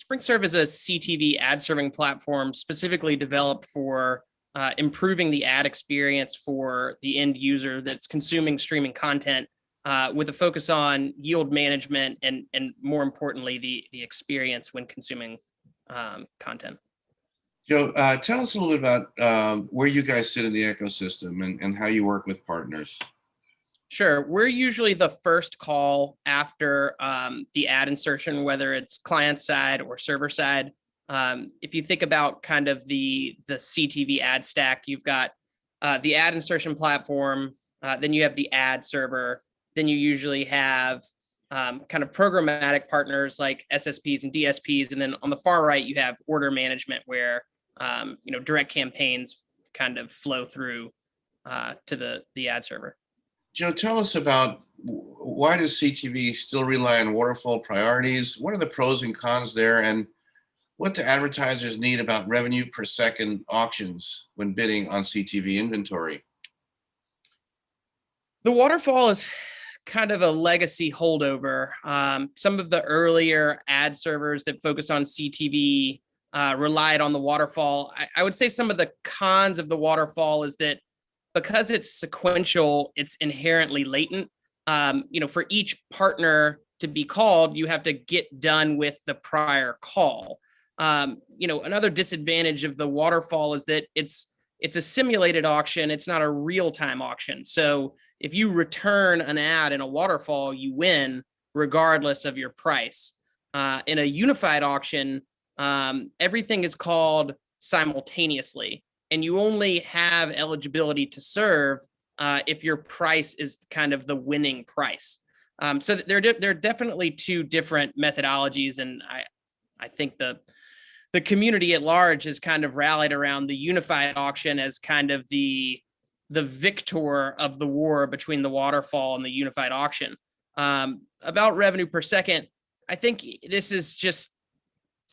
SpringServe is a CTV ad serving platform specifically developed for improving the ad experience for the end user that's consuming streaming content with a focus on yield management and more importantly, the experience when consuming content. Joe, tell us a little bit about where you guys sit in the ecosystem and how you work with partners. Sure. We're usually the first call after the ad insertion, whether it's client side or server side. If you think about kind of the CTV ad stack, you've got the ad insertion platform, then you have the ad server, then you usually have kind of programmatic partners like SSPs and DSPs, and then on the far right, you have order management where direct campaigns kind of flow through to the ad server. Joe, tell us about why does CTV still rely on waterfall priorities? What are the pros and cons there? And what do advertisers need about revenue per second auctions when bidding on CTV inventory? The waterfall is kind of a legacy holdover. Some of the earlier ad servers that focused on CTV relied on the waterfall. I would say some of the cons of the waterfall is that because it's sequential, it's inherently latent. For each partner to be called, you have to get done with the prior call. Another disadvantage of the waterfall is that it's a simulated auction. It's not a real-time auction. So if you return an ad in a waterfall, you win regardless of your price. In a unified auction, everything is called simultaneously, and you only have eligibility to serve if your price is kind of the winning price. So there are definitely two different methodologies, and I think the community at large has kind of rallied around the unified auction as kind of the victor of the war between the waterfall and the unified auction. About revenue per second, I think this is just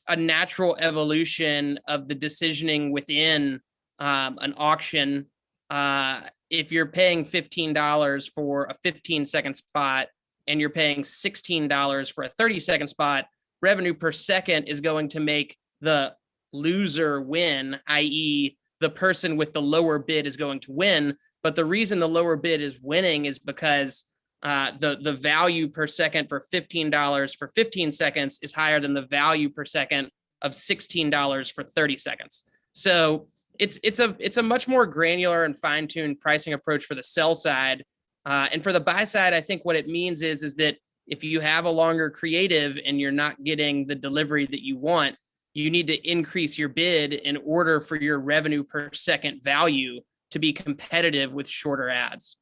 a natural evolution of the decisioning within an auction. If you're paying $15 for a 15-second spot and you're paying $16 for a 30-second spot, revenue per second is going to make the loser win, i.e. the person with the lower bid is going to win. But the reason the lower bid is winning is because the value per second for $15 for 15 seconds is higher than the value per second of $16 for 30 seconds. So it's a much more granular and fine-tuned pricing approach for the sell side. And for the buy side, I think what it means is that if you have a longer creative and you're not getting the delivery that you want, you need to increase your bid in order for your revenue per second value to be competitive with shorter ads.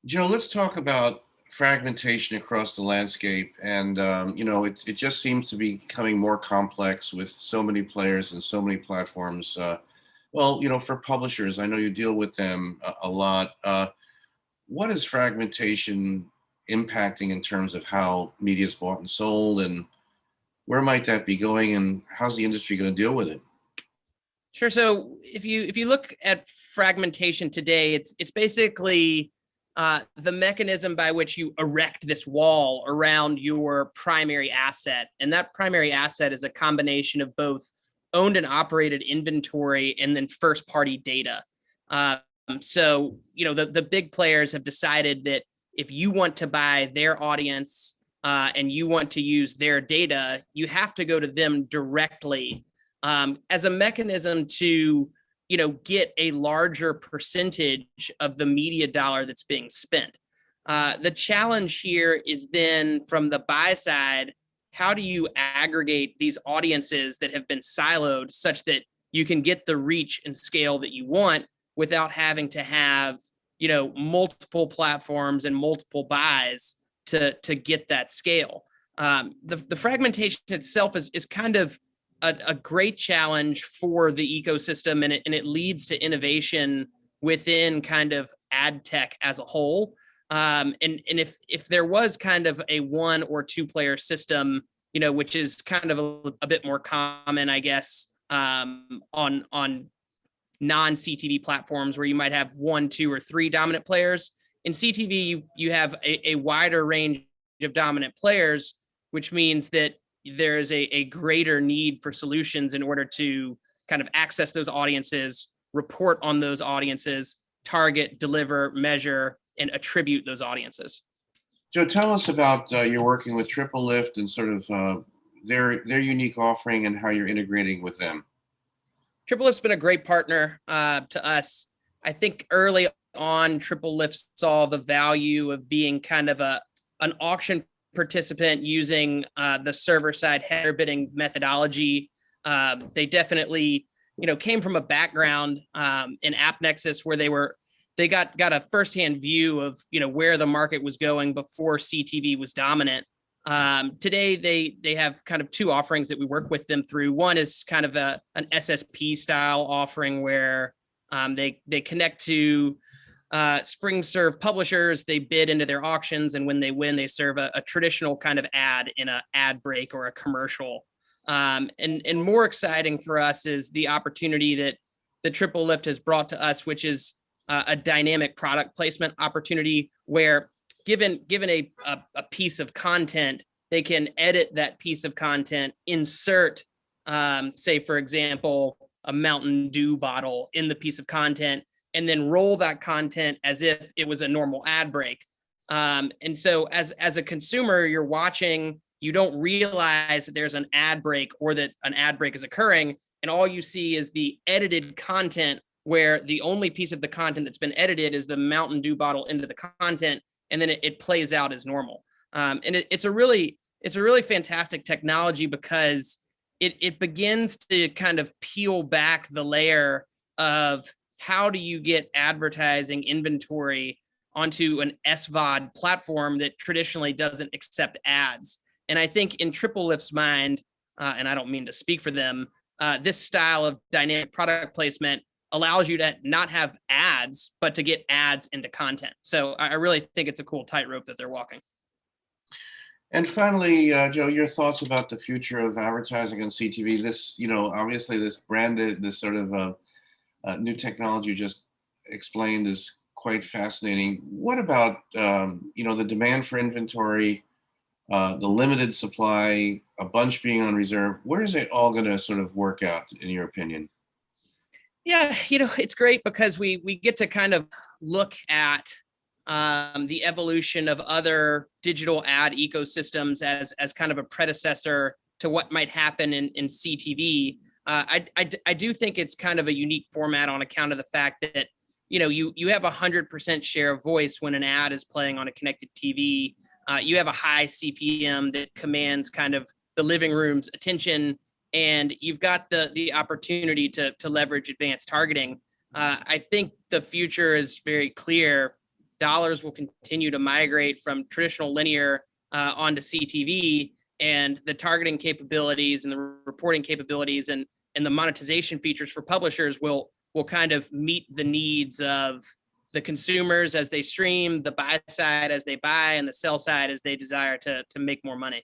Joe, let's talk about fragmentation across the landscape. And, it just seems to be becoming more complex with so many players and so many platforms. For publishers, I know you deal with them a lot. What is fragmentation impacting in terms of how media is bought and sold, and where might that be going, and how's the industry going to deal with it? Sure. So if you look at fragmentation today, it's basically the mechanism by which you erect this wall around your primary asset, and that primary asset is a combination of both owned and operated inventory and then first-party data. So the big players have decided that if you want to buy their audience and you want to use their data, you have to go to them directly as a mechanism to, get a larger percentage of the media dollar that's being spent. The challenge here is then from the buy side, how do you aggregate these audiences that have been siloed such that you can get the reach and scale that you want without having to have, multiple platforms and multiple buys to get that scale. The fragmentation itself is kind of a great challenge for the ecosystem, and it leads to innovation within kind of ad tech as a whole. And if there was kind of a one or two player system, which is kind of a bit more common, I guess, on non-CTV platforms where you might have 1, 2, or 3 dominant players. In CTV, you have a wider range of dominant players, which means that there's a greater need for solutions in order to kind of access those audiences, report on those audiences, target, deliver, measure, and attribute those audiences. Joe, tell us about your working with Triplelift and sort of their unique offering and how you're integrating with them. Triplelift's been a great partner to us. I think early on, Triplelift saw the value of being kind of an auction participant using the server-side header bidding methodology. They definitely, came from a background in AppNexus where they got a firsthand view of where the market was going before CTV was dominant. Today, they have kind of two offerings that we work with them through. One is kind of an SSP style offering where they connect to SpringServe publishers, they bid into their auctions, and when they win, they serve a traditional kind of ad in an ad break or a commercial. And more exciting for us is the opportunity that the Triplelift has brought to us, which is a dynamic product placement opportunity where given a piece of content, they can edit that piece of content, insert, say, for example, a Mountain Dew bottle in the piece of content, and then roll that content as if it was a normal ad break. And so as a consumer, you're watching, you don't realize that there's an ad break or that an ad break is occurring. And all you see is the edited content where the only piece of the content that's been edited is the Mountain Dew bottle into the content. And then it plays out as normal. And it's a really fantastic technology because it begins to kind of peel back the layer of how do you get advertising inventory onto an SVOD platform that traditionally doesn't accept ads. And I think in Triplelift's mind, and I don't mean to speak for them, this style of dynamic product placement allows you to not have ads, but to get ads into content. So I really think it's a cool tightrope that they're walking. And finally, Joe, your thoughts about the future of advertising on CTV. This, obviously this branded, this sort of new technology you just explained is quite fascinating. What about, the demand for inventory, the limited supply, a bunch being on reserve? Where is it all going to sort of work out, in your opinion? Yeah, it's great because we get to kind of look at the evolution of other digital ad ecosystems as kind of a predecessor to what might happen in CTV. I do think it's kind of a unique format on account of the fact that you have 100% share of voice when an ad is playing on a connected TV. You have a high CPM that commands kind of the living room's attention, and you've got the opportunity to leverage advanced targeting. I think the future is very clear. Dollars will continue to migrate from traditional linear onto CTV, and the targeting capabilities and the reporting capabilities and the monetization features for publishers will kind of meet the needs of the consumers as they stream, the buy side as they buy, and the sell side as they desire to make more money.